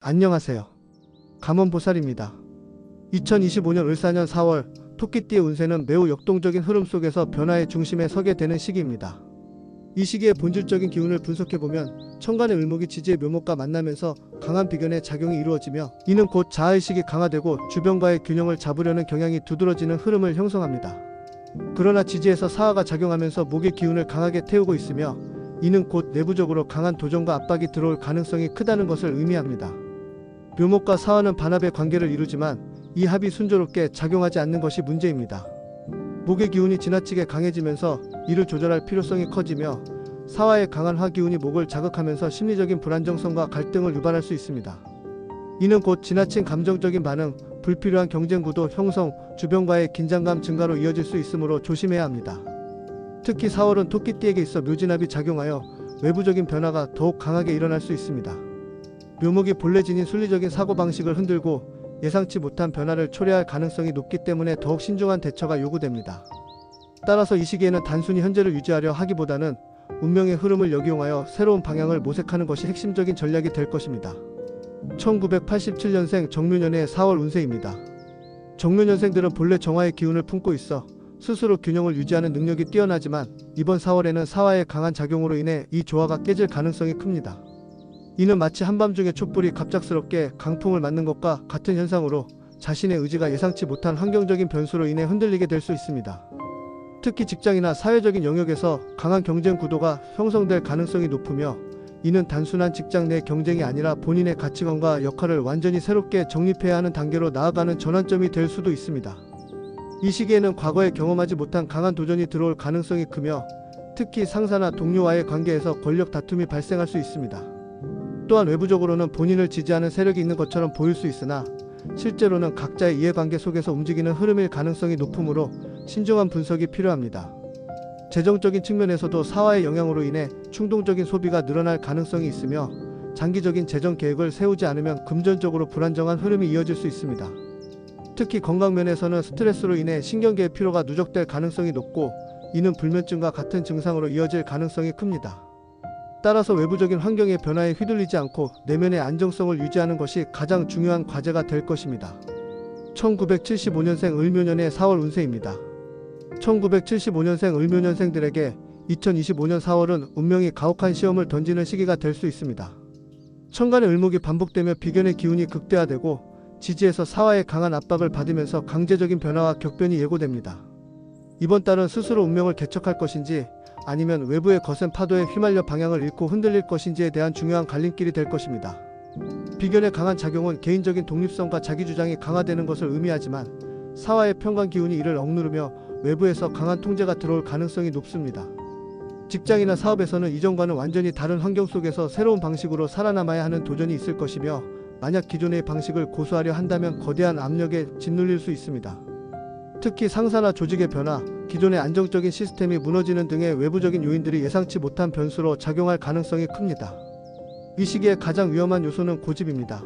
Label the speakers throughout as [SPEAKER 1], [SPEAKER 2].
[SPEAKER 1] 안녕하세요. 감원보살입니다. 2025년 을사년 4월 토끼띠의 운세는 매우 역동적인 흐름 속에서 변화의 중심에 서게 되는 시기입니다. 이 시기의 본질적인 기운을 분석해보면 천간의 을목이 지지의 묘목과 만나면서 강한 비견의 작용이 이루어지며 이는 곧 자아의식이 강화되고 주변과의 균형을 잡으려는 경향이 두드러지는 흐름을 형성합니다. 그러나 지지에서 사화가 작용하면서 목의 기운을 강하게 태우고 있으며 이는 곧 내부적으로 강한 도전과 압박이 들어올 가능성이 크다는 것을 의미합니다. 묘목과 사화는 반합의 관계를 이루지만 이 합이 순조롭게 작용하지 않는 것이 문제입니다. 목의 기운이 지나치게 강해지면서 이를 조절할 필요성이 커지며 사화의 강한 화기운이 목을 자극하면서 심리적인 불안정성과 갈등을 유발할 수 있습니다. 이는 곧 지나친 감정적인 반응, 불필요한 경쟁 구도 형성, 주변과의 긴장감 증가로 이어질 수 있으므로 조심해야 합니다. 특히 4월은 토끼띠에게 있어 묘진합이 작용하여 외부적인 변화가 더욱 강하게 일어날 수 있습니다. 묘목이 본래 지닌 순리적인 사고방식을 흔들고 예상치 못한 변화를 초래할 가능성이 높기 때문에 더욱 신중한 대처가 요구됩니다. 따라서 이 시기에는 단순히 현재를 유지하려 하기보다는 운명의 흐름을 역이용하여 새로운 방향을 모색하는 것이 핵심적인 전략이 될 것입니다. 1987년생 정묘년의 4월 운세입니다. 정묘년생들은 본래 정화의 기운을 품고 있어 스스로 균형을 유지하는 능력이 뛰어나지만 이번 4월에는 사화의 강한 작용으로 인해 이 조화가 깨질 가능성이 큽니다. 이는 마치 한밤중에 촛불이 갑작스럽게 강풍을 맞는 것과 같은 현상으로 자신의 의지가 예상치 못한 환경적인 변수로 인해 흔들리게 될 수 있습니다. 특히 직장이나 사회적인 영역에서 강한 경쟁 구도가 형성될 가능성이 높으며 이는 단순한 직장 내 경쟁이 아니라 본인의 가치관과 역할을 완전히 새롭게 정립해야 하는 단계로 나아가는 전환점이 될 수도 있습니다. 이 시기에는 과거에 경험하지 못한 강한 도전이 들어올 가능성이 크며 특히 상사나 동료와의 관계에서 권력 다툼이 발생할 수 있습니다. 또한 외부적으로는 본인을 지지하는 세력이 있는 것처럼 보일 수 있으나 실제로는 각자의 이해관계 속에서 움직이는 흐름일 가능성이 높으므로 신중한 분석이 필요합니다. 재정적인 측면에서도 사화의 영향으로 인해 충동적인 소비가 늘어날 가능성이 있으며 장기적인 재정 계획을 세우지 않으면 금전적으로 불안정한 흐름이 이어질 수 있습니다. 특히 건강면에서는 스트레스로 인해 신경계의 피로가 누적될 가능성이 높고 이는 불면증과 같은 증상으로 이어질 가능성이 큽니다. 따라서 외부적인 환경의 변화에 휘둘리지 않고 내면의 안정성을 유지하는 것이 가장 중요한 과제가 될 것입니다. 1975년생 을묘년의 4월 운세입니다. 1975년생 을묘년생들에게 2025년 4월은 운명이 가혹한 시험을 던지는 시기가 될 수 있습니다. 천간의 을목이 반복되며 비견의 기운이 극대화되고 지지에서 사화의 강한 압박을 받으면서 강제적인 변화와 격변이 예고됩니다. 이번 달은 스스로 운명을 개척할 것인지 아니면 외부의 거센 파도에 휘말려 방향을 잃고 흔들릴 것인지에 대한 중요한 갈림길이 될 것입니다. 비견의 강한 작용은 개인적인 독립성과 자기주장이 강화되는 것을 의미하지만 사화의 편관 기운이 이를 억누르며 외부에서 강한 통제가 들어올 가능성이 높습니다. 직장이나 사업에서는 이전과는 완전히 다른 환경 속에서 새로운 방식으로 살아남아야 하는 도전이 있을 것이며 만약 기존의 방식을 고수하려 한다면 거대한 압력에 짓눌릴 수 있습니다. 특히 상사나 조직의 변화, 기존의 안정적인 시스템이 무너지는 등의 외부적인 요인들이 예상치 못한 변수로 작용할 가능성이 큽니다. 이 시기에 가장 위험한 요소는 고집입니다.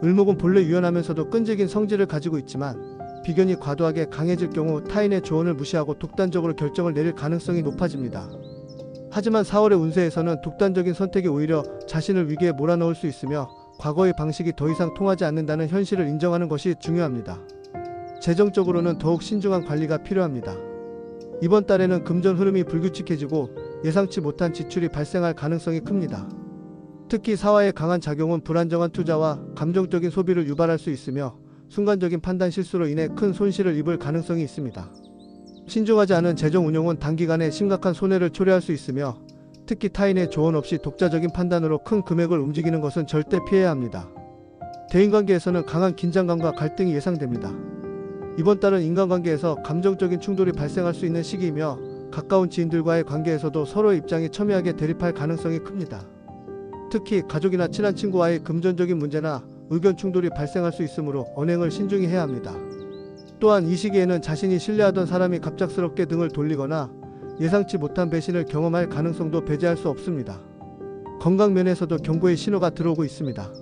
[SPEAKER 1] 을목은 본래 유연하면서도 끈질긴 성질을 가지고 있지만 비견이 과도하게 강해질 경우 타인의 조언을 무시하고 독단적으로 결정을 내릴 가능성이 높아집니다. 하지만 4월의 운세에서는 독단적인 선택이 오히려 자신을 위기에 몰아넣을 수 있으며 과거의 방식이 더 이상 통하지 않는다는 현실을 인정하는 것이 중요합니다. 재정적으로는 더욱 신중한 관리가 필요합니다. 이번 달에는 금전 흐름이 불규칙해지고 예상치 못한 지출이 발생할 가능성이 큽니다. 특히 사화의 강한 작용은 불안정한 투자와 감정적인 소비를 유발할 수 있으며 순간적인 판단 실수로 인해 큰 손실을 입을 가능성이 있습니다. 신중하지 않은 재정 운용은 단기간에 심각한 손해를 초래할 수 있으며 특히 타인의 조언 없이 독자적인 판단으로 큰 금액을 움직이는 것은 절대 피해야 합니다. 대인관계에서는 강한 긴장감과 갈등이 예상됩니다. 이번 달은 인간관계에서 감정적인 충돌이 발생할 수 있는 시기이며 가까운 지인들과의 관계에서도 서로의 입장이 첨예하게 대립할 가능성이 큽니다. 특히 가족이나 친한 친구와의 금전적인 문제나 의견 충돌이 발생할 수 있으므로 언행을 신중히 해야 합니다. 또한 이 시기에는 자신이 신뢰하던 사람이 갑작스럽게 등을 돌리거나 예상치 못한 배신을 경험할 가능성도 배제할 수 없습니다. 건강면에서도 경고의 신호가 들어오고 있습니다.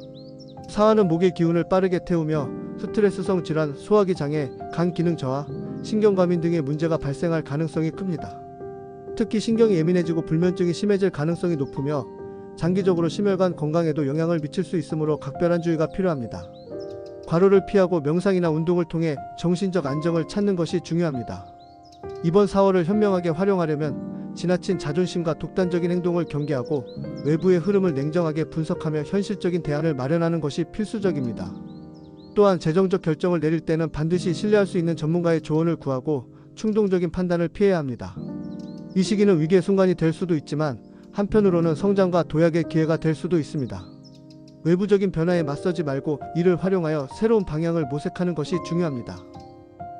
[SPEAKER 1] 사화는 목의 기운을 빠르게 태우며 스트레스성 질환, 소화기 장애, 간 기능 저하, 신경과민 등의 문제가 발생할 가능성이 큽니다. 특히 신경이 예민해지고 불면증이 심해질 가능성이 높으며 장기적으로 심혈관 건강에도 영향을 미칠 수 있으므로 각별한 주의가 필요합니다. 과로를 피하고 명상이나 운동을 통해 정신적 안정을 찾는 것이 중요합니다. 이번 4월을 현명하게 활용하려면 지나친 자존심과 독단적인 행동을 경계하고 외부의 흐름을 냉정하게 분석하며 현실적인 대안을 마련하는 것이 필수적입니다. 또한 재정적 결정을 내릴 때는 반드시 신뢰할 수 있는 전문가의 조언을 구하고 충동적인 판단을 피해야 합니다. 이 시기는 위기의 순간이 될 수도 있지만 한편으로는 성장과 도약의 기회가 될 수도 있습니다. 외부적인 변화에 맞서지 말고 이를 활용하여 새로운 방향을 모색하는 것이 중요합니다.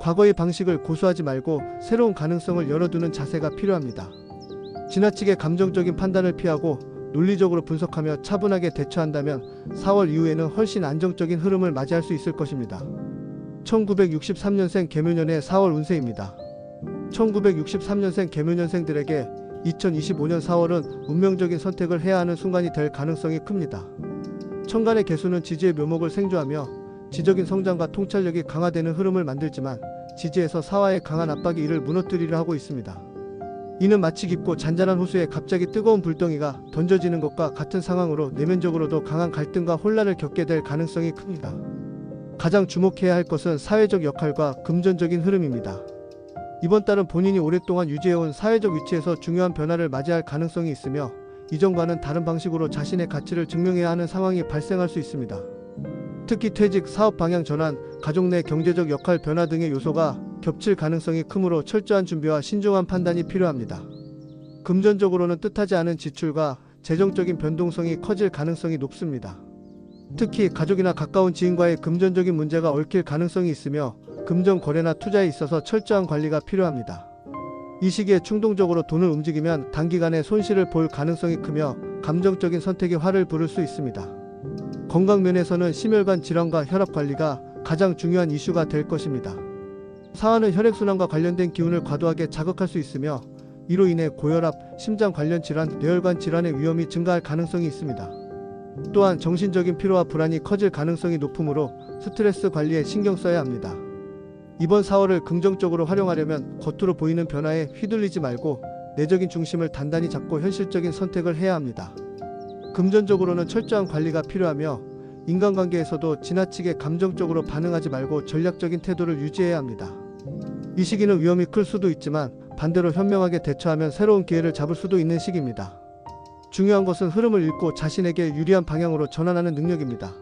[SPEAKER 1] 과거의 방식을 고수하지 말고 새로운 가능성을 열어두는 자세가 필요합니다. 지나치게 감정적인 판단을 피하고 논리적으로 분석하며 차분하게 대처한다면 4월 이후에는 훨씬 안정적인 흐름을 맞이할 수 있을 것입니다. 1963년생 개묘년의 4월 운세입니다. 1963년생 개묘년생들에게 2025년 4월은 운명적인 선택을 해야 하는 순간이 될 가능성이 큽니다. 천간의 개수는 지지의 묘목을 생조하며 지적인 성장과 통찰력이 강화되는 흐름을 만들지만 지지에서 사화의 강한 압박이 이를 무너뜨리려 하고 있습니다. 이는 마치 깊고 잔잔한 호수에 갑자기 뜨거운 불덩이가 던져지는 것과 같은 상황으로 내면적으로도 강한 갈등과 혼란을 겪게 될 가능성이 큽니다. 가장 주목해야 할 것은 사회적 역할과 금전적인 흐름입니다. 이번 달은 본인이 오랫동안 유지해온 사회적 위치에서 중요한 변화를 맞이할 가능성이 있으며 이전과는 다른 방식으로 자신의 가치를 증명해야 하는 상황이 발생할 수 있습니다. 특히 퇴직, 사업 방향 전환, 가족 내 경제적 역할 변화 등의 요소가 겹칠 가능성이 크므로 철저한 준비와 신중한 판단이 필요합니다. 금전적으로는 뜻하지 않은 지출과 재정적인 변동성이 커질 가능성이 높습니다. 특히 가족이나 가까운 지인과의 금전적인 문제가 얽힐 가능성이 있으며 금전 거래나 투자에 있어서 철저한 관리가 필요합니다. 이 시기에 충동적으로 돈을 움직이면 단기간에 손실을 볼 가능성이 크며 감정적인 선택이 화를 부를 수 있습니다. 건강 면에서는 심혈관 질환과 혈압 관리가 가장 중요한 이슈가 될 것입니다. 사화는 혈액순환과 관련된 기운을 과도하게 자극할 수 있으며 이로 인해 고혈압, 심장 관련 질환, 뇌혈관 질환의 위험이 증가할 가능성이 있습니다. 또한 정신적인 피로와 불안이 커질 가능성이 높으므로 스트레스 관리에 신경 써야 합니다. 이번 4월을 긍정적으로 활용하려면 겉으로 보이는 변화에 휘둘리지 말고 내적인 중심을 단단히 잡고 현실적인 선택을 해야 합니다. 금전적으로는 철저한 관리가 필요하며 인간관계에서도 지나치게 감정적으로 반응하지 말고 전략적인 태도를 유지해야 합니다. 이 시기는 위험이 클 수도 있지만 반대로 현명하게 대처하면 새로운 기회를 잡을 수도 있는 시기입니다. 중요한 것은 흐름을 읽고 자신에게 유리한 방향으로 전환하는 능력입니다.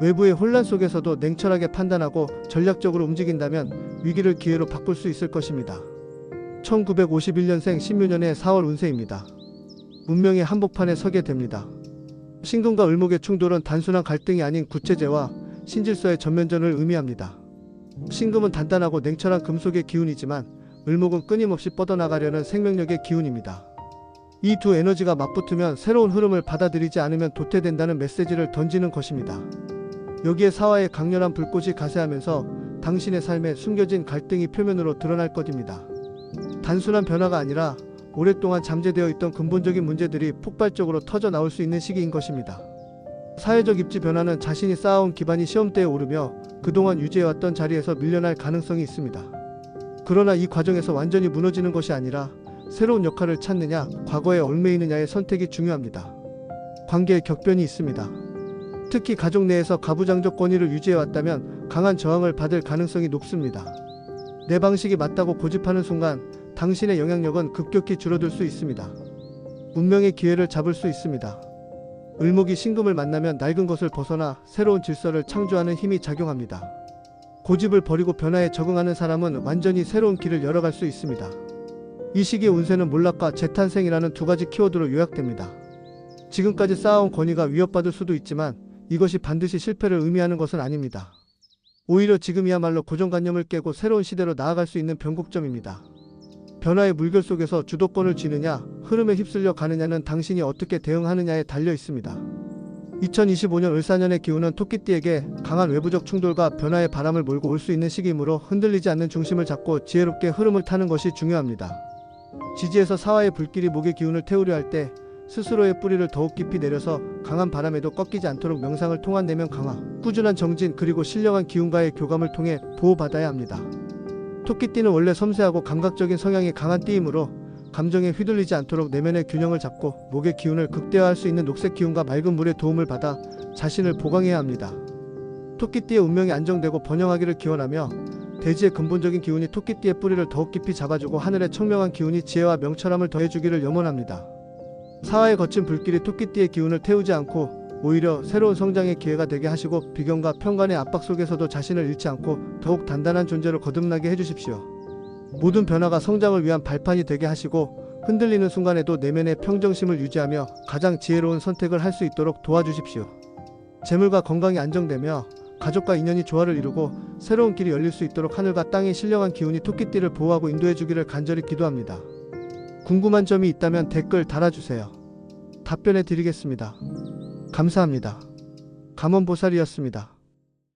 [SPEAKER 1] 외부의 혼란 속에서도 냉철하게 판단하고 전략적으로 움직인다면 위기를 기회로 바꿀 수 있을 것입니다. 1951년생 신묘년의 4월 운세입니다. 문명의 한복판에 서게 됩니다. 신금과 을목의 충돌은 단순한 갈등이 아닌 구체제와 신질서의 전면전을 의미합니다. 신금은 단단하고 냉철한 금속의 기운이지만 을목은 끊임없이 뻗어나가려는 생명력의 기운입니다. 이 두 에너지가 맞붙으면 새로운 흐름을 받아들이지 않으면 도태된다는 메시지를 던지는 것입니다. 여기에 사화의 강렬한 불꽃이 가세하면서 당신의 삶에 숨겨진 갈등이 표면으로 드러날 것입니다. 단순한 변화가 아니라 오랫동안 잠재되어 있던 근본적인 문제들이 폭발적으로 터져 나올 수 있는 시기인 것입니다. 사회적 입지 변화는 자신이 쌓아온 기반이 시험대에 오르며 그동안 유지해왔던 자리에서 밀려날 가능성이 있습니다. 그러나 이 과정에서 완전히 무너지는 것이 아니라 새로운 역할을 찾느냐, 과거에 얽매이느냐의 선택이 중요합니다. 관계에 격변이 있습니다. 특히 가족 내에서 가부장적 권위를 유지해왔다면 강한 저항을 받을 가능성이 높습니다. 내 방식이 맞다고 고집하는 순간 당신의 영향력은 급격히 줄어들 수 있습니다. 운명의 기회를 잡을 수 있습니다. 을목이 신금을 만나면 낡은 것을 벗어나 새로운 질서를 창조하는 힘이 작용합니다. 고집을 버리고 변화에 적응하는 사람은 완전히 새로운 길을 열어갈 수 있습니다. 이 시기의 운세는 몰락과 재탄생이라는 두 가지 키워드로 요약됩니다. 지금까지 쌓아온 권위가 위협받을 수도 있지만 이것이 반드시 실패를 의미하는 것은 아닙니다. 오히려 지금이야말로 고정관념을 깨고 새로운 시대로 나아갈 수 있는 변곡점입니다. 변화의 물결 속에서 주도권을 쥐느냐, 흐름에 휩쓸려 가느냐는 당신이 어떻게 대응하느냐에 달려 있습니다. 2025년 을사년의 기운은 토끼띠에게 강한 외부적 충돌과 변화의 바람을 몰고 올 수 있는 시기이므로 흔들리지 않는 중심을 잡고 지혜롭게 흐름을 타는 것이 중요합니다. 지지에서 사화의 불길이 목의 기운을 태우려 할 때 스스로의 뿌리를 더욱 깊이 내려서 강한 바람에도 꺾이지 않도록 명상을 통한 내면 강화, 꾸준한 정진 그리고 신령한 기운과의 교감을 통해 보호받아야 합니다. 토끼띠는 원래 섬세하고 감각적인 성향이 강한 띠이므로 감정에 휘둘리지 않도록 내면의 균형을 잡고 목의 기운을 극대화할 수 있는 녹색 기운과 맑은 물의 도움을 받아 자신을 보강해야 합니다. 토끼띠의 운명이 안정되고 번영하기를 기원하며 대지의 근본적인 기운이 토끼띠의 뿌리를 더욱 깊이 잡아주고 하늘의 청명한 기운이 지혜와 명철함을 더해주기를 염원합니다. 사화의 거친 불길이 토끼띠의 기운을 태우지 않고 오히려 새로운 성장의 기회가 되게 하시고 비견과 편관의 압박 속에서도 자신을 잃지 않고 더욱 단단한 존재로 거듭나게 해주십시오. 모든 변화가 성장을 위한 발판이 되게 하시고 흔들리는 순간에도 내면의 평정심을 유지하며 가장 지혜로운 선택을 할 수 있도록 도와주십시오. 재물과 건강이 안정되며 가족과 인연이 조화를 이루고 새로운 길이 열릴 수 있도록 하늘과 땅의 신령한 기운이 토끼띠를 보호하고 인도해 주기를 간절히 기도합니다. 궁금한 점이 있다면 댓글 달아주세요. 답변해 드리겠습니다. 감사합니다. 감원보살이었습니다.